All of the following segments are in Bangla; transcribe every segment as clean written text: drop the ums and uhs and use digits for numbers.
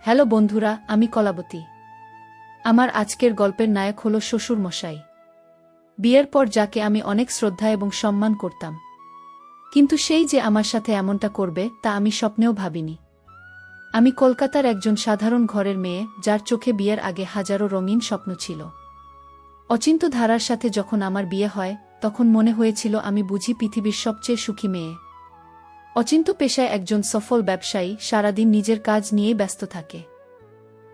হ্যালো বন্ধুরা, আমি কলাবতী। আমার আজকের গল্পের নায়ক হল শ্বশুর মশাই। বিয়ের পর যাকে আমি অনেক শ্রদ্ধা এবং সম্মান করতাম, কিন্তু সেই যে আমার সাথে এমনটা করবে তা আমি স্বপ্নেও ভাবিনি। আমি কলকাতার একজন সাধারণ ঘরের মেয়ে, যার চোখে বিয়ের আগে হাজারো রঙিন স্বপ্ন ছিল। অচিন্ত ধারার সাথে যখন আমার বিয়ে হয়, তখন মনে হয়েছিল আমি বুঝি পৃথিবীর সবচেয়ে সুখী মেয়ে। অচিন্ত পেশায় একজন সফল ব্যবসায়ী, সারাদিন নিজের কাজ নিয়েই ব্যস্ত থাকে।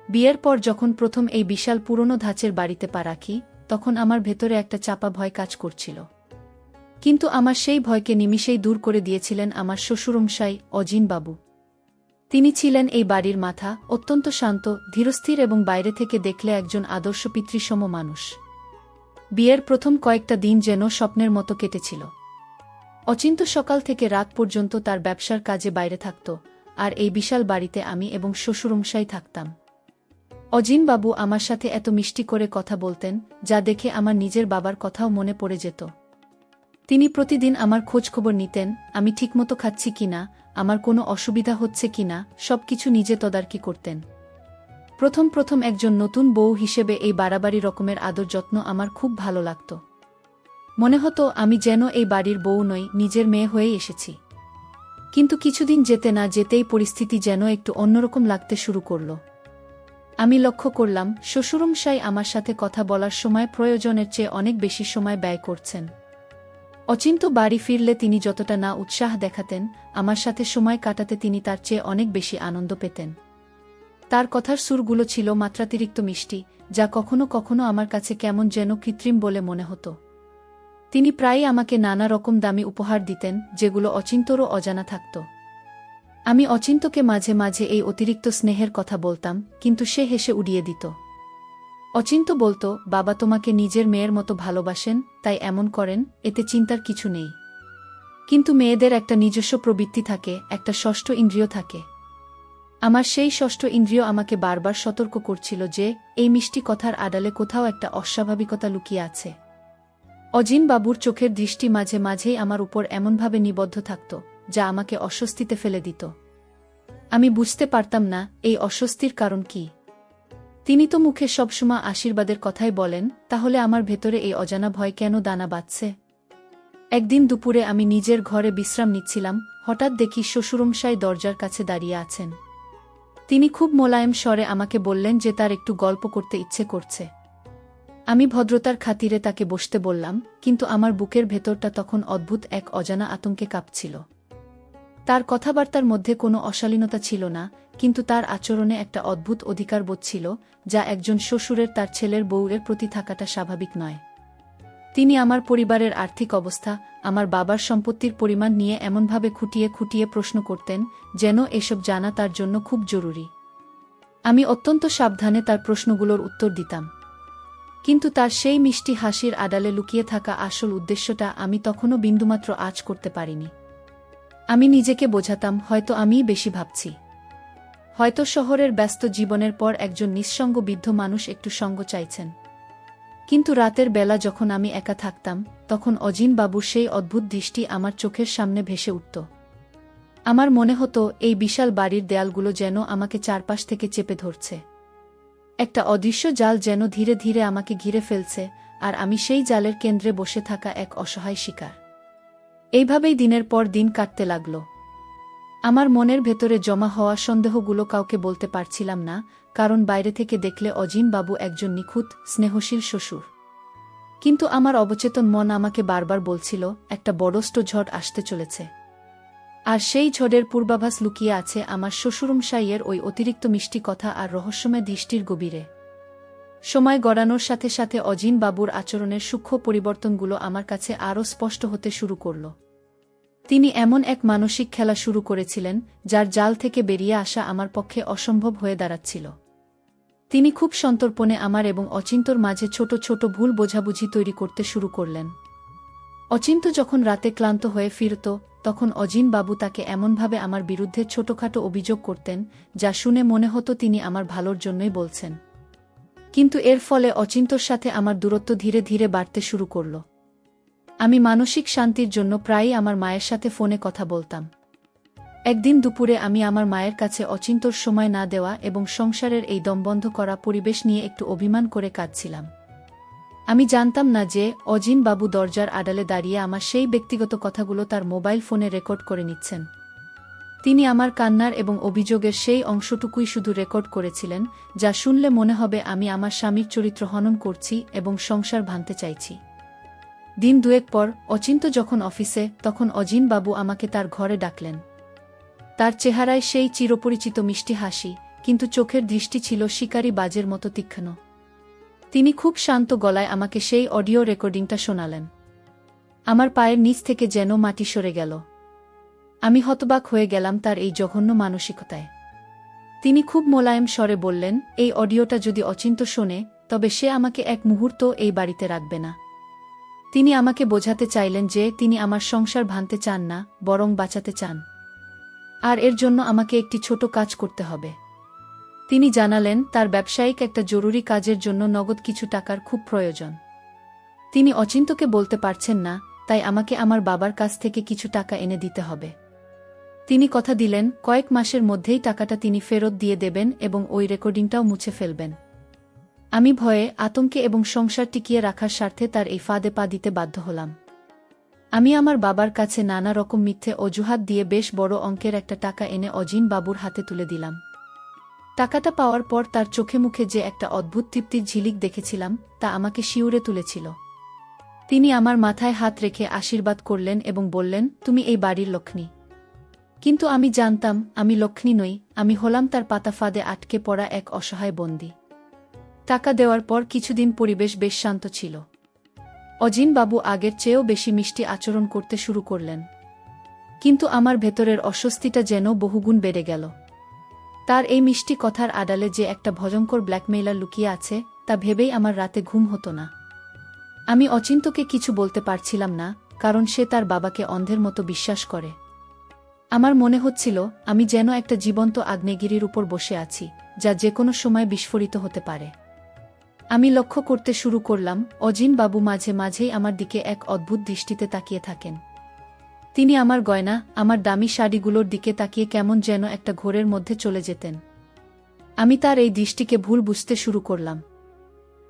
বিয়ের পর যখন প্রথম এই বিশাল পুরনো ধাঁচের বাড়িতে পা রাখি, তখন আমার ভেতরে একটা চাপা ভয় কাজ করছিল। কিন্তু আমার সেই ভয়কে নিমিষেই দূর করে দিয়েছিলেন আমার শ্বশুরমশাই অজিন বাবু। তিনি ছিলেন এই বাড়ির মাথা, অত্যন্ত শান্ত, ধীরস্থির এবং বাইরে থেকে দেখলে একজন আদর্শ পিতৃসম মানুষ। বিয়ের প্রথম কয়েকটা দিন যেন স্বপ্নের মতো কেটেছিল। অচিন্ত সকাল থেকে রাত পর্যন্ত তার ব্যবসার কাজে বাইরে থাকত, আর এই বিশাল বাড়িতে আমি এবং শ্বশুরমশাই থাকতাম। অজিন বাবু আমার সাথে এত মিষ্টি করে কথা বলতেন, যা দেখে আমার নিজের বাবার কথাও মনে পড়ে যেত। তিনি প্রতিদিন আমার খোঁজখবর নিতেন, আমি ঠিকমতো খাচ্ছি কিনা, আমার কোনো অসুবিধা হচ্ছে কিনা, সবকিছু নিজে তদারকি করতেন। প্রথম প্রথম একজন নতুন বউ হিসেবে এই বাড়াবাড়ি রকমের আদর যত্ন আমার খুব ভালো লাগত। মনে হতো আমি যেন এই বাড়ির বউ নই, নিজের মেয়ে হয়েই এসেছি। কিন্তু কিছুদিন যেতে না যেতেই পরিস্থিতি যেন একটু অন্যরকম লাগতে শুরু করল। আমি লক্ষ্য করলাম শ্বশুরমশাই আমার সাথে কথা বলার সময় প্রয়োজনের চেয়ে অনেক বেশি সময় ব্যয় করছেন। অচিন্ত বাড়ি ফিরলে তিনি যতটা না উৎসাহ দেখাতেন, আমার সাথে সময় কাটাতে তিনি তার চেয়ে অনেক বেশি আনন্দ পেতেন। তার কথার সুরগুলো ছিল মাত্রাতিরিক্ত মিষ্টি, যা কখনো কখনো আমার কাছে কেমন যেন কৃত্রিম বলে মনে হতো। তিনি প্রায়ই আমাকে নানা রকম দামি উপহার দিতেন, যেগুলো অচিন্তরও অজানা থাকত। আমি অচিন্তকে মাঝে মাঝে এই অতিরিক্ত স্নেহের কথা বলতাম, কিন্তু সে হেসে উড়িয়ে দিত। অচিন্ত বলতো, বাবা তোমাকে নিজের মেয়ের মতো ভালোবাসেন, তাই এমন করেন, এতে চিন্তার কিছু নেই। কিন্তু মেয়েদের একটা নিজস্ব প্রবৃত্তি থাকে, একটা ষষ্ঠ ইন্দ্রিয় থাকে। আমার সেই ষষ্ঠ ইন্দ্রিয় আমাকে বারবার সতর্ক করছিল যে এই মিষ্টি কথার আড়ালে কোথাও একটা অস্বাভাবিকতা লুকিয়ে আছে। অজিন বাবুর চোখের দৃষ্টি মাঝে মাঝেই আমার উপর এমনভাবে নিবদ্ধ থাকত, যা আমাকে অস্বস্তিতে ফেলে দিত। আমি বুঝতে পারতাম না এই অস্বস্তির কারণ কি। তিনি তো মুখে সবসময় আশীর্বাদের কথাই বলেন, তাহলে আমার ভেতরে এই অজানা ভয় কেন দানা বাঁধছে? একদিন দুপুরে আমি নিজের ঘরে বিশ্রাম নিচ্ছিলাম, হঠাৎ দেখি শ্বশুরমশাই দরজার কাছে দাঁড়িয়ে আছেন। তিনি খুব মোলায়েম স্বরে আমাকে বললেন যে তার একটু গল্প করতে ইচ্ছে করছে। আমি ভদ্রতার খাতিরে তাকে বসতে বললাম, কিন্তু আমার বুকের ভেতরটা তখন অদ্ভুত এক অজানা আতঙ্কে কাঁপছিল। তার কথাবার্তার মধ্যে কোনো অশালীনতা ছিল না, কিন্তু তার আচরণে একটা অদ্ভুত অধিকারবোধ ছিল, যা একজন শ্বশুরের তার ছেলের বউয়ের প্রতি থাকাটা স্বাভাবিক নয়। তিনি আমার পরিবারের আর্থিক অবস্থা, আমার বাবার সম্পত্তির পরিমাণ নিয়ে এমনভাবে খুঁটিয়ে খুঁটিয়ে প্রশ্ন করতেন, যেন এসব জানা তার জন্য খুব জরুরি। আমি অত্যন্ত সাবধানে তার প্রশ্নগুলোর উত্তর দিতাম। কিন্তু তার সেই মিষ্টি হাসির আড়ালে লুকিয়ে থাকা আসল উদ্দেশ্যটা আমি তখনও বিন্দুমাত্র আঁচ করতে পারিনি। আমি নিজেকে বোঝাতাম, হয়তো আমিই বেশি ভাবছি। হয়তো শহরের ব্যস্ত জীবনের পর একজন নিঃসঙ্গ বৃদ্ধ মানুষ একটু সঙ্গ চাইছেন। কিন্তু রাতের বেলা যখন আমি একা থাকতাম, তখন অজিন বাবুর সেই অদ্ভুত দৃষ্টি আমার চোখের সামনে ভেসে উঠত। আমার মনে হতো এই বিশাল বাড়ির দেয়ালগুলো যেন আমাকে চারপাশ থেকে চেপে ধরছে। একটা অদৃশ্য জাল যেন ধীরে ধীরে আমাকে ঘিরে ফেলছে, আর আমি সেই জালের কেন্দ্রে বসে থাকা এক অসহায় শিকার। এইভাবেই দিনের পর দিন কাটতে লাগল। আমার মনের ভেতরে জমা হওয়া সন্দেহগুলো কাউকে বলতে পারছিলাম না, কারণ বাইরে থেকে দেখলে অজিন বাবু একজন নিখুঁত, স্নেহশীল শ্বশুর। কিন্তু আমার অবচেতন মন আমাকে বারবার বলছিল, একটা বড়স্ট ঝড় আসতে চলেছে। আর সেই ঝড়ের পূর্বাভাস লুকিয়ে আছে আমার শ্বশুরমশাইয়ের ওই অতিরিক্ত মিষ্টি কথা আর রহস্যময় দৃষ্টির গভীরে। সময় গড়ানোর সাথে সাথে অজিন বাবুর আচরণের সূক্ষ্ম পরিবর্তনগুলো আমার কাছে আরও স্পষ্ট হতে শুরু করল। তিনি এমন এক মানসিক খেলা শুরু করেছিলেন, যার জাল থেকে বেরিয়ে আসা আমার পক্ষে অসম্ভব হয়ে দাঁড়াচ্ছিল। তিনি খুব সন্তর্পণে আমার এবং অচিন্তর মাঝে ছোট ছোট ভুল বোঝাবুঝি তৈরি করতে শুরু করলেন। অচিন্ত যখন রাতে ক্লান্ত হয়ে ফিরত, তখন অজিন বাবু তাকে এমনভাবে আমার বিরুদ্ধে ছোটখাটো অভিযোগ করতেন, যা শুনে মনে হতো তিনি আমার ভালোর জন্যই বলছেন। কিন্তু এর ফলে অচিন্তর সাথে আমার দূরত্ব ধীরে ধীরে বাড়তে শুরু করল। আমি মানসিক শান্তির জন্য প্রায়ই আমার মায়ের সাথে ফোনে কথা বলতাম। একদিন দুপুরে আমি আমার মায়ের কাছে অচিন্তর সময় না দেওয়া এবং সংসারের এই দমবন্ধ করা পরিবেশ নিয়ে একটু অভিমান করে কাঁদছিলাম। আমি জানতাম না যে অজিন বাবু দরজার আড়ালে দাঁড়িয়ে আমার সেই ব্যক্তিগত কথাগুলো তার মোবাইল ফোনে রেকর্ড করে নিচ্ছেন। তিনি আমার কান্নার এবং অভিযোগের সেই অংশটুকুই শুধু রেকর্ড করেছিলেন, যা শুনলে মনে হবে আমি আমার স্বামীর চরিত্র হনন করছি এবং সংসার ভাঙতে চাইছি। দিন দুয়েক পর অচিন্ত যখন অফিসে, তখন অজিন বাবু আমাকে তার ঘরে ডাকলেন। তার চেহারায় সেই চিরপরিচিত মিষ্টি হাসি, কিন্তু চোখের দৃষ্টি ছিল শিকারী বাজের মতো তীক্ষ্ণ। তিনি খুব শান্ত গলায় আমাকে সেই অডিও রেকর্ডিংটা শোনালেন। আমার পায়ের নিচ থেকে যেন মাটি সরে গেল। আমি হতবাক হয়ে গেলাম তার এই জঘন্য মানসিকতায়। তিনি খুব মোলায়েম স্বরে বললেন, এই অডিওটা যদি অচিন্ত শোনে, তবে সে আমাকে এক মুহূর্ত এই বাড়িতে রাখবে না। তিনি আমাকে বোঝাতে চাইলেন যে তিনি আমার সংসার ভাঙতে চান না, বরং বাঁচাতে চান। আর এর জন্য আমাকে একটি ছোট কাজ করতে হবে। তিনি জানালেন তার ব্যবসায়িক একটা জরুরি কাজের জন্য নগদ কিছু টাকার খুব প্রয়োজন। তিনি অচিন্তকে বলতে পারছেন না, তাই আমাকে আমার বাবার কাছ থেকে কিছু টাকা এনে দিতে হবে। তিনি কথা দিলেন কয়েক মাসের মধ্যেই টাকাটা তিনি ফেরত দিয়ে দেবেন এবং ওই রেকর্ডিংটাও মুছে ফেলবেন। আমি ভয়ে, আতঙ্কে এবং সংসার টিকিয়ে রাখার স্বার্থে তার এই ফাঁদে পা দিতে বাধ্য হলাম। আমি আমার বাবার কাছে নানা রকম মিথ্যে অজুহাত দিয়ে বেশ বড় অঙ্কের একটা টাকা এনে অজিন বাবুর হাতে তুলে দিলাম। টাকাটা পাওয়ার পর তার চোখে মুখে যে একটা অদ্ভুত তৃপ্তির ঝিলিক দেখেছিলাম, তা আমাকে শিউরে তুলেছিল। তিনি আমার মাথায় হাত রেখে আশীর্বাদ করলেন এবং বললেন, তুমি এই বাড়ির লক্ষ্মী। কিন্তু আমি জানতাম আমি লক্ষ্মী নই, আমি হলাম তার পাতা ফাঁদে আটকে পড়া এক অসহায় বন্দী। টাকা দেওয়ার পর কিছুদিন পরিবেশ বেশ শান্ত ছিল। অজিন বাবু আগের চেয়েও বেশি মিষ্টি আচরণ করতে শুরু করলেন। কিন্তু আমার ভেতরের অস্বস্তিটা যেন বহুগুণ বেড়ে গেল। তার এই মিষ্টি কথার আড়ালে যে একটা ভয়ঙ্কর ব্ল্যাকমেইলার লুকিয়ে আছে, তা ভেবেই আমার রাতে ঘুম হতো না। আমি অচিন্তকে কিছু বলতে পারছিলাম না, কারণ সে তার বাবাকে অন্ধের মতো বিশ্বাস করে। আমার মনে হচ্ছিল আমি যেন একটা জীবন্ত আগ্নেয়গিরির উপর বসে আছি, যা যে কোনো সময় বিস্ফোরিত হতে পারে। আমি লক্ষ্য করতে শুরু করলাম, অজিন বাবু মাঝে মাঝেই আমার দিকে এক অদ্ভুত দৃষ্টিতে তাকিয়ে থাকেন। তিনি আমার গয়না, আমার দামি শাড়িগুলোর দিকে তাকিয়ে কেমন যেন একটা ঘোরের মধ্যে চলে যেতেন। আমি তার এই দৃষ্টিকে ভুল বুঝতে শুরু করলাম।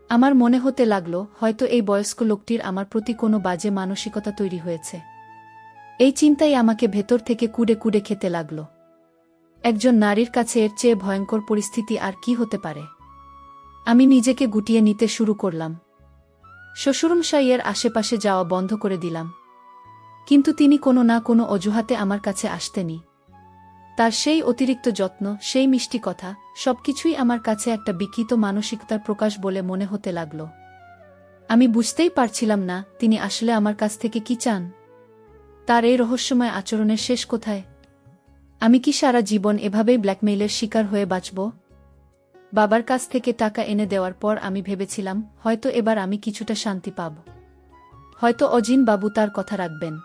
আমার মনে হতে লাগলো হয়তো এই বয়স্ক লোকটির আমার প্রতি কোনো বাজে মানসিকতা তৈরি হয়েছে। এই চিন্তাই আমাকে ভেতর থেকে কুড়ে কুড়ে খেতে লাগল। একজন নারীর কাছে এর চেয়ে ভয়ঙ্কর পরিস্থিতি আর কি হতে পারে? আমি নিজেকে গুটিয়ে নিতে শুরু করলাম। শ্বশুরমশাইয়ের আশেপাশে যাওয়া বন্ধ করে দিলাম। কিন্তু তিনি কোনো না কোনো অজুহাতে আমার কাছে আসতেনই। তার সেই অতিরিক্ত যত্ন, সেই মিষ্টি কথা, সবকিছুই আমার কাছে একটা বিকৃত মানসিকতার প্রকাশ বলে মনে হতে লাগল। আমি বুঝতেই পারছিলাম না তিনি আসলে আমার কাছ থেকে কি চান। তার এই রহস্যময় আচরণের শেষ কোথায়? আমি কি সারা জীবন এভাবেই ব্ল্যাকমেইলের শিকার হয়ে বাঁচব? বাবার কাছ থেকে টাকা এনে দেওয়ার পর আমি ভেবেছিলাম হয়তো এবার আমি কিছুটা শান্তি পাব। হয়তো অজিন বাবু তার কথা রাখবেন।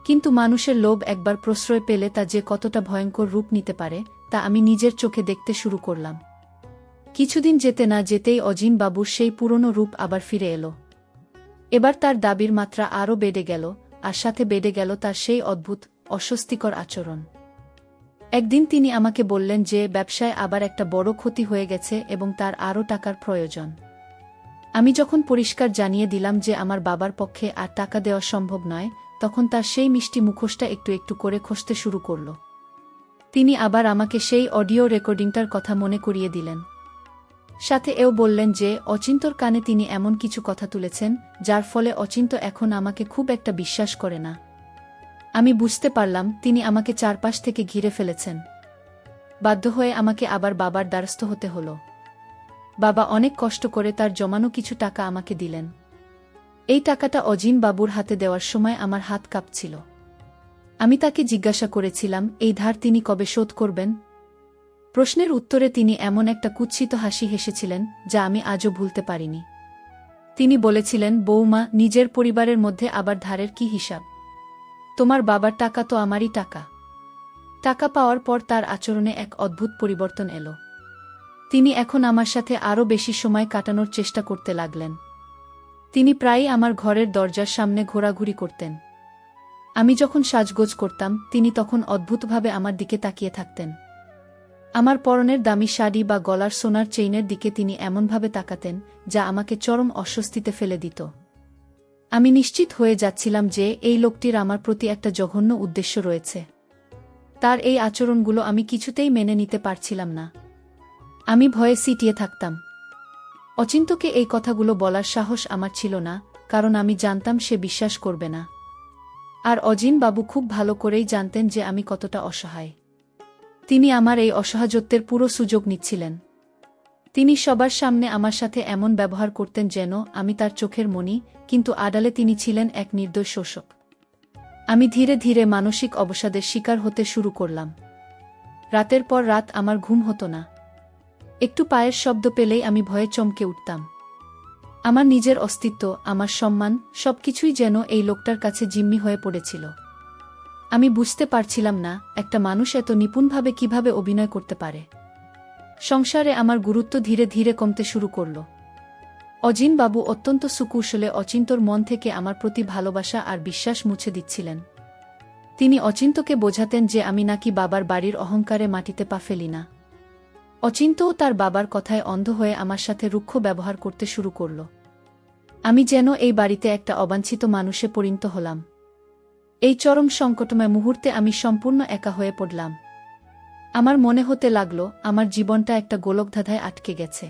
কিন্তু মানুষের লোভ একবার প্রশ্রয় পেলে তা যে কতটা ভয়ঙ্কর রূপ নিতে পারে, তা আমি নিজের চোখে দেখতে শুরু করলাম। কিছুদিন যেতে না যেতেই অজিন বাবুর সেই পুরনো রূপ আবার ফিরে এলো। এবার তার দাবির মাত্রা আরও বেড়ে গেল, আর সাথে বেড়ে গেল তার সেই অদ্ভুত, অস্বস্তিকর আচরণ। একদিন তিনি আমাকে বললেন যে ব্যবসায় আবার একটা বড় ক্ষতি হয়ে গেছে এবং তার আরও টাকার প্রয়োজন। আমি যখন পরিষ্কার জানিয়ে দিলাম যে আমার বাবার পক্ষে আর টাকা দেওয়া সম্ভব নয়, তখন তার সেই মিষ্টি মুখোশটা একটু একটু করে খসতে শুরু করল। তিনি আবার আমাকে সেই অডিও রেকর্ডিংটার কথা মনে করিয়ে দিলেন। সাথে এও বললেন যে অচিন্তর কানে তিনি এমন কিছু কথা তুলেছেন, যার ফলে অচিন্ত এখন আমাকে খুব একটা বিশ্বাস করে না। আমি বুঝতে পারলাম তিনি আমাকে চারপাশ থেকে ঘিরে ফেলেছেন। বাধ্য হয়ে আমাকে আবার বাবার দ্বারস্থ হতে হলো। বাবা অনেক কষ্ট করে তার জমানো কিছু টাকা আমাকে দিলেন। এই টাকাটা অজিন বাবুর হাতে দেওয়ার সময় আমার হাত কাঁপছিল। আমি তাকে জিজ্ঞাসা করেছিলাম এই ধার তিনি কবে শোধ করবেন। প্রশ্নের উত্তরে তিনি এমন একটা কুৎসিত হাসি হেসেছিলেন, যা আমি আজও ভুলতে পারিনি। তিনি বলেছিলেন, বৌমা, নিজের পরিবারের মধ্যে আবার ধারের কি হিসাব? তোমার বাবার টাকা তো আমারই টাকা। টাকা পাওয়ার পর তার আচরণে এক অদ্ভুত পরিবর্তন এলো। তিনি এখন আমার সাথে আরও বেশি সময় কাটানোর চেষ্টা করতে লাগলেন। তিনি প্রায়ই আমার ঘরের দরজার সামনে ঘোরাঘুরি করতেন। আমি যখন সাজগোজ করতাম তিনি তখন অদ্ভুতভাবে আমার দিকে তাকিয়ে থাকতেন। আমার পরনের দামি শাড়ি বা গলার সোনার চেইনের দিকে তিনি এমনভাবে তাকাতেন যা আমাকে চরম অস্বস্তিতে ফেলে দিত। আমি নিশ্চিত হয়ে যাচ্ছিলাম যে এই লোকটির আমার প্রতি একটা জঘন্য উদ্দেশ্য রয়েছে। তার এই আচরণগুলো আমি কিছুতেই মেনে নিতে পারছিলাম না। আমি ভয়ে সিটিয়ে থাকতাম। অচিন্তকে এই কথাগুলো বলার সাহস আমার ছিল না, কারণ আমি জানতাম সে বিশ্বাস করবে না। আর অজিন বাবু খুব ভালো করেই জানতেন যে আমি কতটা অসহায়। তিনি আমার এই অসহায়ত্বের পুরো সুযোগ নিচ্ছিলেন। তিনি সবার সামনে আমার সাথে এমন ব্যবহার করতেন যেন আমি তার চোখের মণি, কিন্তু আড়ালে তিনি ছিলেন এক নির্দোষ শোষক। আমি ধীরে ধীরে মানসিক অবসাদের শিকার হতে শুরু করলাম। রাতের পর রাত আমার ঘুম হতো না। একটু পায়ের শব্দ পেলেই আমি ভয়ে চমকে উঠতাম। আমার নিজের অস্তিত্ব, আমার সম্মান, সবকিছুই যেন এই লোকটার কাছে জিম্মি হয়ে পড়েছিল। আমি বুঝতে পারছিলাম না একটা মানুষ এত নিপুণভাবে কিভাবে অভিনয় করতে পারে। সংসারে আমার গুরুত্ব ধীরে ধীরে কমতে শুরু করল। অজিন বাবু অত্যন্ত সুকৌশলে অচিন্তর মন থেকে আমার প্রতি ভালোবাসা আর বিশ্বাস মুছে দিচ্ছিলেন। তিনি অচিন্তকে বোঝাতেন যে আমি নাকি বাবার বাড়ির অহংকারে মাটিতে পা ফেলি না। অচিন্তও তার বাবার কথায় অন্ধ হয়ে আমার সাথে রুক্ষ ব্যবহার করতে শুরু করল। আমি যেন এই বাড়িতে একটা অবাঞ্ছিত মানুষে পরিণত হলাম। এই চরম সংকটময় মুহূর্তে আমি সম্পূর্ণ একা হয়ে পড়লাম। আমার মনে হতে লাগল আমার জীবনটা একটা গোলকধাঁধায় আটকে গেছে।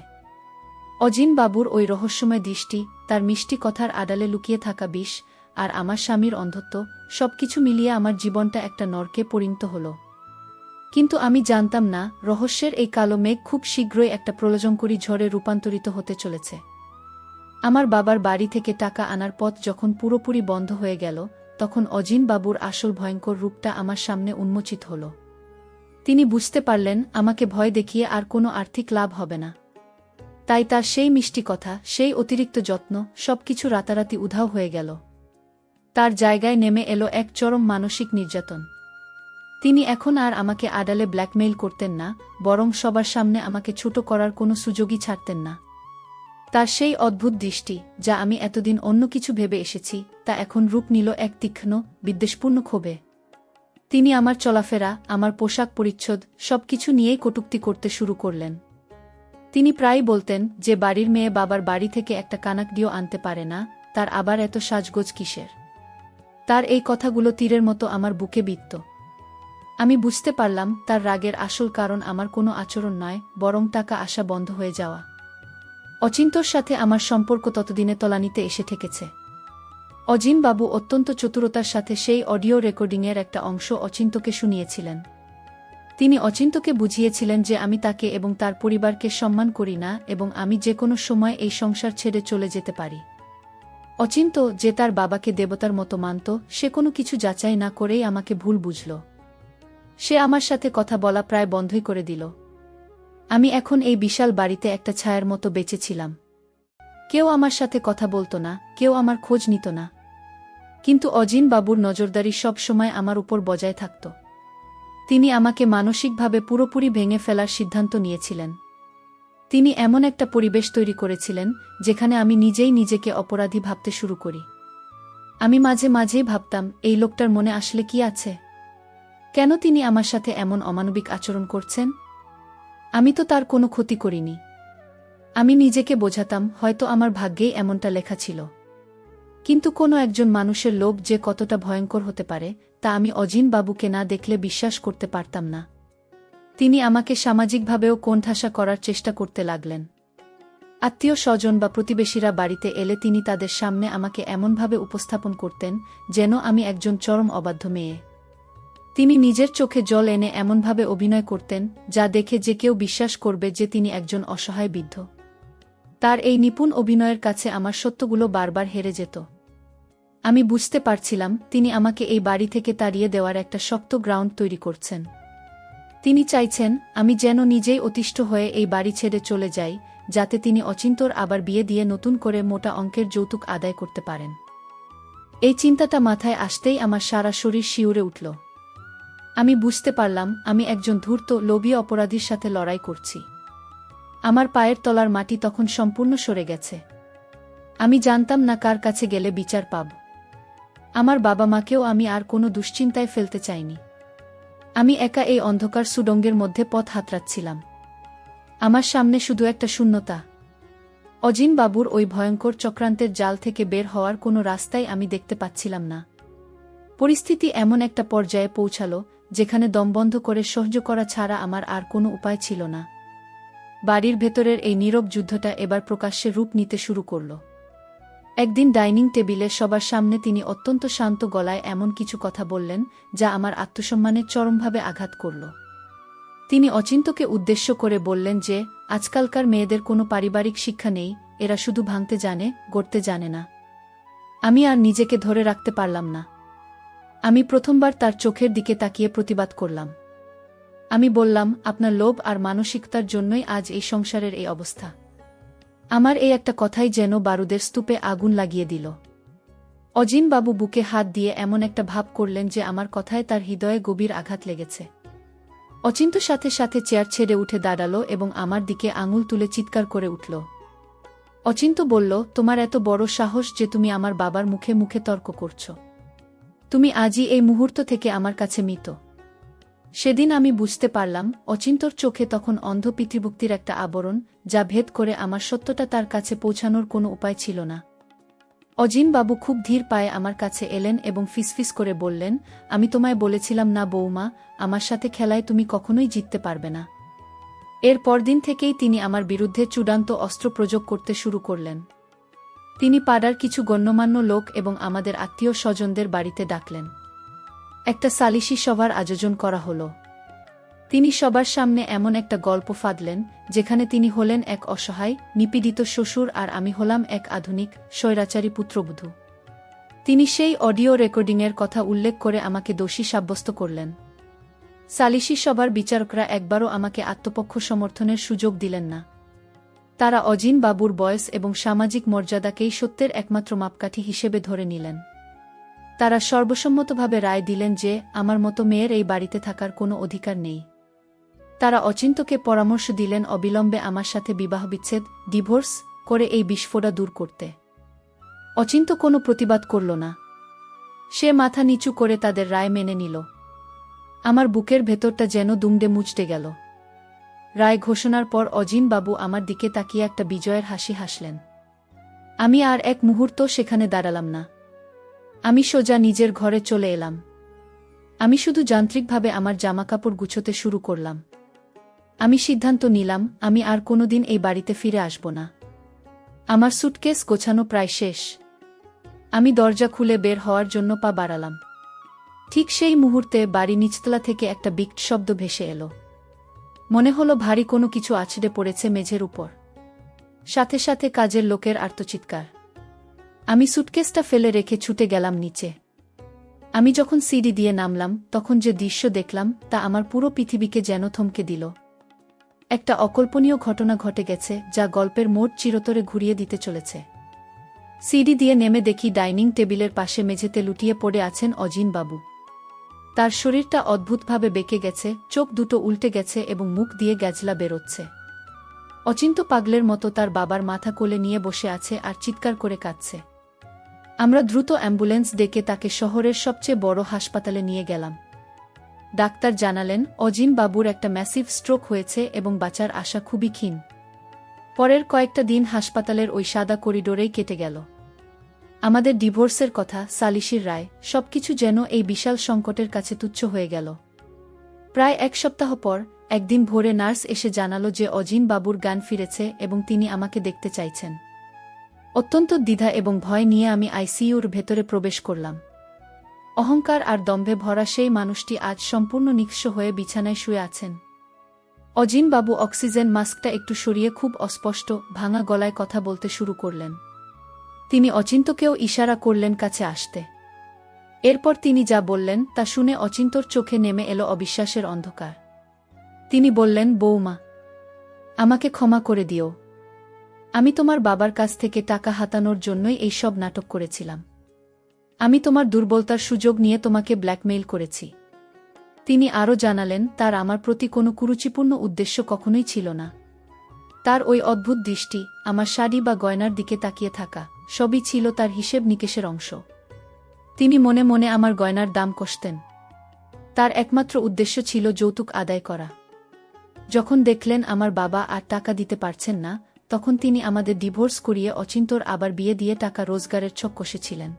অজিন বাবুর ওই রহস্যময় দৃষ্টি, তার মিষ্টি কথার আড়ালে লুকিয়ে থাকা বিষ, আর আমার স্বামীর অন্ধত্ব, সবকিছু মিলিয়ে আমার জীবনটা একটা নরকে পরিণত হল। কিন্তু আমি জানতাম না রহস্যের এই কালো মেঘ খুব শীঘ্রই একটা প্রলয়ঙ্করী ঝড়ে রূপান্তরিত হতে চলেছে। আমার বাবার বাড়ি থেকে টাকা আনার পথ যখন পুরোপুরি বন্ধ হয়ে গেল, তখন অজিন বাবুর আসল ভয়ঙ্কর রূপটা আমার সামনে উন্মোচিত হল। তিনি বুঝতে পারলেন আমাকে ভয় দেখিয়ে আর কোনো আর্থিক লাভ হবে না। তাই তার সেই মিষ্টি কথা, সেই অতিরিক্ত যত্ন, সবকিছু রাতারাতি উধাও হয়ে গেল। তার জায়গায় নেমে এলো এক চরম মানসিক নির্যাতন। তিনি এখন আর আমাকে আড়ালে ব্ল্যাকমেইল করতেন না, বরং সবার সামনে আমাকে ছোট করার কোনো সুযোগই ছাড়তেন না। তার সেই অদ্ভুত দৃষ্টি, যা আমি এতদিন অন্য কিছু ভেবে এসেছি, তা এখন রূপ নিল এক তীক্ষ্ণ, বিদ্বেষপূর্ণ ক্ষোভে। তিনি আমার চলাফেরা, আমার পোশাক পরিচ্ছদ, সবকিছু নিয়েই কটূক্তি করতে শুরু করলেন। তিনি প্রায়ই বলতেন যে বাড়ির মেয়ে বাবার বাড়ি থেকে একটা কানাকড়িও আনতে পারে না, তার আবার এত সাজগোজ কিসের। তার এই কথাগুলো তীরের মতো আমার বুকে বিঁধত। আমি বুঝতে পারলাম তার রাগের আসল কারণ আমার কোনো আচরণ নয়, বরং টাকা আসা বন্ধ হয়ে যাওয়া। অচিন্তর সাথে আমার সম্পর্ক ততদিনে তলানিতে এসে ঠেকেছে। অজিন বাবু অত্যন্ত চতুরতার সাথে সেই অডিও রেকর্ডিংয়ের একটা অংশ অচিন্তকে শুনিয়েছিলেন। তিনি অচিন্তকে বুঝিয়েছিলেন যে আমি তাকে এবং তার পরিবারকে সম্মান করি না এবং আমি যে কোনো সময় এই সংসার ছেড়ে চলে যেতে পারি। অচিন্ত, যে তার বাবাকে দেবতার মতো মানত, সে কোনো কিছু যাচাই না করেই আমাকে ভুল বুঝল। সে আমার সাথে কথা বলা প্রায় বন্ধই করে দিল। আমি এখন এই বিশাল বাড়িতে একটা ছায়ার মতো বেঁচেছিলাম। কেউ আমার সাথে কথা বলতো না, কেউ আমার খোঁজ নিত না। কিন্তু অজিন বাবুর নজরদারি সব সময় আমার উপর বজায় থাকত। তিনি আমাকে মানসিকভাবে পুরোপুরি ভেঙে ফেলার সিদ্ধান্ত নিয়েছিলেন। তিনি এমন একটা পরিবেশ তৈরি করেছিলেন যেখানে আমি নিজেই নিজেকে অপরাধী ভাবতে শুরু করি। আমি মাঝে মাঝেই ভাবতাম, এই লোকটার মনে আসলে কি আছে? কেন তিনি আমার সাথে এমন অমানবিক আচরণ করছেন? আমি তো তার কোনো ক্ষতি করিনি। আমি নিজেকে বোঝাতাম, হয়তো আমার ভাগ্যেই এমনটা লেখা ছিল। কিন্তু কোনো একজন মানুষের লোভ যে কতটা ভয়ঙ্কর হতে পারে, তা আমি অজিন বাবুকে না দেখলে বিশ্বাস করতে পারতাম না। তিনি আমাকে সামাজিকভাবেও কোণঠাসা করার চেষ্টা করতে লাগলেন। আত্মীয় স্বজন বা প্রতিবেশীরা বাড়িতে এলে তিনি তাদের সামনে আমাকে এমনভাবে উপস্থাপন করতেন যেন আমি একজন চরম অবাধ্য মেয়ে। তিনি নিজের চোখে জল এনে এমনভাবে অভিনয় করতেন যা দেখে যে কেউ বিশ্বাস করবে যে তিনি একজন অসহায় বৃদ্ধ। তার এই নিপুণ অভিনয়ের কাছে আমার সত্যগুলো বারবার হেরে যেত। আমি বুঝতে পারছিলাম তিনি আমাকে এই বাড়ি থেকে তাড়িয়ে দেওয়ার একটা শক্ত গ্রাউন্ড তৈরি করছেন। তিনি চাইছেন আমি যেন নিজেই অতিষ্ঠ হয়ে এই বাড়ি ছেড়ে চলে যাই, যাতে তিনি অচিন্তর আবার বিয়ে দিয়ে নতুন করে মোটা অঙ্কের যৌতুক আদায় করতে পারেন। এই চিন্তাটা মাথায় আসতেই আমার সারা শরীর শিউরে উঠল। আমি বুঝতে পারলাম আমি একজন ধূর্ত, লোভী অপরাধীর সাথে লড়াই করছি। আমার পায়ের তলার মাটি তখন সম্পূর্ণ সরে গেছে। আমি জানতাম না কার কাছে গেলে বিচার পাব। আমার বাবা মাকেও আমি আর কোনো দুশ্চিন্তায় ফেলতে চাইনি। আমি একা এই অন্ধকার সুডঙ্গের মধ্যে পথ হাতড়াচ্ছিলাম। আমার সামনে শুধু একটা শূন্যতা। অজিন বাবুর ওই ভয়ঙ্কর চক্রান্তের জাল থেকে বের হওয়ার কোনো রাস্তাই আমি দেখতে পাচ্ছিলাম না। পরিস্থিতি এমন একটা পর্যায়ে পৌঁছালো যেখানে দমবন্ধ করে সহ্য করা ছাড়া আমার আর কোনো উপায় ছিল না। বাড়ির ভেতরের এই নীরব যুদ্ধটা এবার প্রকাশ্যে রূপ নিতে শুরু করল। একদিন ডাইনিং টেবিলে সবার সামনে তিনি অত্যন্ত শান্ত গলায় এমন কিছু কথা বললেন যা আমার আত্মসম্মানে চরমভাবে আঘাত করল। তিনি অচিন্তকে উদ্দেশ্য করে বললেন যে আজকালকার মেয়েদের কোনো পারিবারিক শিক্ষা নেই, এরা শুধু ভাঙতে জানে, গড়তে জানে না। আমি আর নিজেকে ধরে রাখতে পারলাম না। আমি প্রথমবার তার চোখের দিকে তাকিয়ে প্রতিবাদ করলাম। আমি বললাম, আপনার লোভ আর মানসিকতার জন্যই আজ এই সংসারের এই অবস্থা। আমার এই একটা কথাই যেন বারুদের স্তূপে আগুন লাগিয়ে দিল। অজিন বাবু বুকে হাত দিয়ে এমন একটা ভাব করলেন যে আমার কথায় তার হৃদয়ে গভীর আঘাত লেগেছে। অচিন্ত সাথে সাথে চেয়ার ছেড়ে উঠে দাঁড়ালো এবং আমার দিকে আঙুল তুলে চিৎকার করে উঠল। অচিন্ত বলল, তোমার এত বড় সাহস যে তুমি আমার বাবার মুখে মুখে তর্ক করছ। তুমি আজই এই মুহূর্ত থেকে আমার কাছে মৃত। সেদিন আমি বুঝতে পারলাম অচিন্তর চোখে তখন অন্ধ পিতৃভক্তির একটা আবরণ, যা ভেদ করে আমার সত্যটা তার কাছে পৌঁছানোর কোনো উপায় ছিল না। অজিন বাবু খুব ধীর পায়ে আমার কাছে এলেন এবং ফিসফিস করে বললেন, আমি তোমায় বলেছিলাম না বৌমা, আমার সাথে খেলায় তুমি কখনোই জিততে পারবে না। এর পরদিন থেকেই তিনি আমার বিরুদ্ধে চূড়ান্ত অস্ত্র প্রয়োগ করতে শুরু করলেন। তিনি পাড়ার কিছু গণ্যমান্য লোক এবং আমাদের আত্মীয় স্বজনদের বাড়িতে ডাকলেন। একটা সালিশি সভার আয়োজন করা হলো। তিনি সবার সামনে এমন একটা গল্প ফাঁদলেন যেখানে তিনি হলেন এক অসহায়, নিপীড়িত শ্বশুর আর আমি হলাম এক আধুনিক, স্বৈরাচারী পুত্রবধূ। তিনি সেই অডিও রেকর্ডিংয়ের কথা উল্লেখ করে আমাকে দোষী সাব্যস্ত করলেন। সালিশি সভার বিচারকরা একবারও আমাকে আত্মপক্ষ সমর্থনের সুযোগ দিলেন না। তারা অজিন বাবুর বয়স এবং সামাজিক মর্যাদাকেই সত্যের একমাত্র মাপকাঠি হিসেবে ধরে নিলেন। তারা সর্বসম্মতভাবে রায় দিলেন যে আমার মতো মেয়ের এই বাড়িতে থাকার কোনো অধিকার নেই। তারা অচিন্তকে পরামর্শ দিলেন অবিলম্বে আমার সাথে বিবাহবিচ্ছেদ, ডিভোর্স করে এই বিস্ফোরা দূর করতে। অচিন্ত কোনো প্রতিবাদ করল না। সে মাথা নিচু করে তাদের রায় মেনে নিল। আমার বুকের ভেতরটা যেন দুমড়ে মুচড়ে গেল। রায় ঘোষণার পর অজিন বাবু আমার দিকে তাকিয়ে একটা বিজয়ের হাসি হাসলেন। আমি আর এক মুহূর্ত সেখানে দাঁড়ালাম না। আমি সোজা নিজের ঘরে চলে এলাম। আমি শুধু যান্ত্রিকভাবে আমার জামাকাপড় গুছোতে শুরু করলাম। আমি সিদ্ধান্ত নিলাম আমি আর কোনোদিন এই বাড়িতে ফিরে আসব না। আমার সুটকেস গোছানো প্রায় শেষ। আমি দরজা খুলে বের হওয়ার জন্য পা বাড়ালাম। ঠিক সেই মুহূর্তে বাড়ি নিচতলা থেকে একটা বিকট শব্দ ভেসে এলো। মনে হলো ভারী কোনো কিছু আছড়ে পড়েছে মেঝের উপর। সাথে সাথে কাজের লোকের আর্তচিৎকার। আমি সুটকেসটা ফেলে রেখে ছুটে গেলাম নিচে। আমি যখন সিঁড়ি দিয়ে নামলাম তখন যে দৃশ্য দেখলাম তা আমার পুরো পৃথিবীকে যেন থমকে দিল। একটা অকল্পনীয় ঘটনা ঘটে গেছে যা গল্পের মোড় চিরতরে ঘুরিয়ে দিতে চলেছে। সিঁড়ি দিয়ে নেমে দেখি ডাইনিং টেবিলের পাশে মেঝেতে লুটিয়ে পড়ে আছেন অজিন বাবু। তার শরীরটা অদ্ভুতভাবে বেঁকে গেছে, চোখ দুটো উল্টে গেছে এবং মুখ দিয়ে গ্যাজলা বেরোচ্ছে। অচিন্ত পাগলের মতো তার বাবার মাথা কোলে নিয়ে বসে আছে আর চিৎকার করে কাঁদছে। আমরা দ্রুত অ্যাম্বুলেন্স ডেকে তাকে শহরের সবচেয়ে বড় হাসপাতালে নিয়ে গেলাম। ডাক্তার জানালেন অজিন বাবুর একটা ম্যাসিভ স্ট্রোক হয়েছে এবং বাঁচার আশা খুবই ক্ষীণ। পরের কয়েকটা দিন হাসপাতালের ওই সাদা করিডোরেই কেটে গেল। আমাদের ডিভোর্সের কথা, সালিশির রায়, সবকিছু যেন এই বিশাল সংকটের কাছে তুচ্ছ হয়ে গেল। প্রায় এক সপ্তাহ পর একদিন ভোরে নার্স এসে জানালো যে অজিন বাবুর জ্ঞান ফিরেছে এবং তিনি আমাকে দেখতে চাইছেন। অত্যন্ত দ্বিধা এবং ভয় নিয়ে আমি আইসিইউর ভেতরে প্রবেশ করলাম। অহংকার আর দম্ভে ভরা সেই মানুষটি আজ সম্পূর্ণ নিঃস্ব হয়ে বিছানায় শুয়ে আছেন। অজিন বাবু অক্সিজেন মাস্কটা একটু সরিয়ে খুব অস্পষ্ট, ভাঙা গলায় কথা বলতে শুরু করলেন। তিনি অচিন্তকেও ইশারা করলেন কাছে আসতে। এরপর তিনি যা বললেন তা শুনে অচিন্তর চোখে নেমে এলো অবিশ্বাসের অন্ধকার। তিনি বললেন, বৌমা, আমাকে ক্ষমা করে দিও। আমি তোমার বাবার কাছ থেকে টাকা হাতানোর জন্যই এই সব নাটক করেছিলাম। আমি তোমার দুর্বলতার সুযোগ নিয়ে তোমাকে ব্ল্যাকমেইল করেছি। তিনি আরও জানালেন তার আমার প্রতি কোনো কুরুচিপূর্ণ উদ্দেশ্য কখনোই ছিল না। তার ওই অদ্ভুত দৃষ্টি, আমার শাড়ি বা গয়নার দিকে তাকিয়ে থাকা, সবই ছিল তার হিসেব নিকেশের অংশ। তিনি মনে মনে আমার গয়নার দাম কষতেন। তার একমাত্র উদ্দেশ্য ছিল যৌতুক আদায় করা। যখন দেখলেন আমার বাবা আর টাকা দিতে পারছেন না, তখন তিনি আমাদের ডিভোর্স করিয়ে অচিন্তর আবার বিয়ে দিয়ে টাকা রোজগারের ছক কষেছিলেন।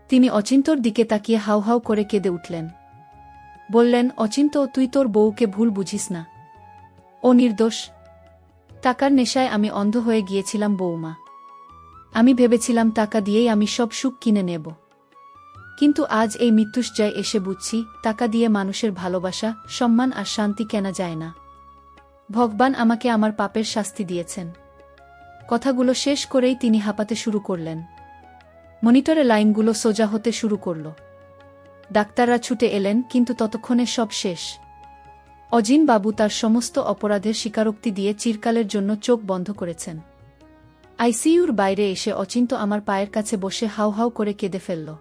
তিনি অচিন্তর দিকে তাকিয়ে হাউ হাউ করে কেঁদে উঠলেন। বললেন, অচিন্ত, তুই তোর বউকে ভুল বুঝিস না। ও নির্দোষ। টাকার নেশায় আমি অন্ধ হয়ে গিয়েছিলাম বৌমা। আমি ভেবেছিলাম টাকা দিয়েই আমি সব সুখ কিনে নেব। কিন্তু আজ এই মৃত্যুঞ্জয় এসে বুঝছি, টাকা দিয়ে মানুষের ভালোবাসা, সম্মান আর শান্তি কেনা যায় না। ভগবান আমাকে আমার পাপের শাস্তি দিয়েছেন। কথাগুলো শেষ করেই তিনি হাঁপাতে শুরু করলেন। মনিটরে লাইনগুলো সোজা হতে শুরু করল। ডাক্তাররা ছুটে এলেন, কিন্তু ততক্ষণে সব শেষ। অজিন বাবু তার সমস্ত অপরাধের স্বীকারোক্তি দিয়ে চিরকালের জন্য চোখ বন্ধ করেছেন। আইসিইউর বাইরে এসে অচিন্ত আমার পায়ের কাছে বসে হাউ হাউ করে কেঁদে ফেলল।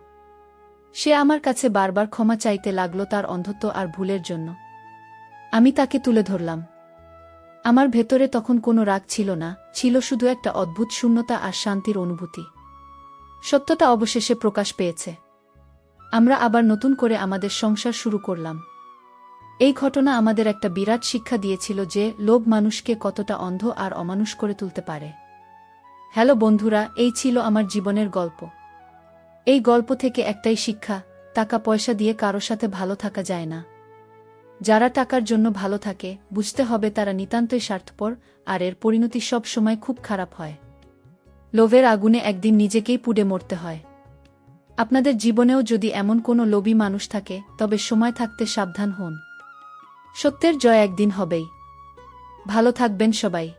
সে আমার কাছে বারবার ক্ষমা চাইতে লাগল তার অন্ধত্ব আর ভুলের জন্য। আমি তাকে তুলে ধরলাম। আমার ভেতরে তখন কোনো রাগ ছিল না, ছিল শুধু একটা অদ্ভুত শূন্যতা আর শান্তির অনুভূতি। সত্যটা অবশেষে প্রকাশ পেয়েছে। আমরা আবার নতুন করে আমাদের সংসার শুরু করলাম। এই ঘটনা আমাদের একটা বিরাট শিক্ষা দিয়েছিল যে লোভ মানুষকে কতটা অন্ধ আর অমানুষ করে তুলতে পারে। হ্যালো বন্ধুরা, এই ছিল আমার জীবনের গল্প। এই গল্প থেকে একটাই শিক্ষা, টাকা পয়সা দিয়ে কারো সাথে ভালো থাকা যায় না। যারা টাকার জন্য ভালো থাকে, বুঝতে হবে তারা নিতান্তই স্বার্থপর, আর এর পরিণতি সব সময় খুব খারাপ হয়। লোভের আগুনে একদিন নিজেকেই পুড়ে মরতে হয়। আপনাদের জীবনেও যদি এমন কোনো লোভী মানুষ থাকে, তবে সময় থাকতে সাবধান হন। সত্যের জয় একদিন হবেই। ভালো থাকবেন সবাই।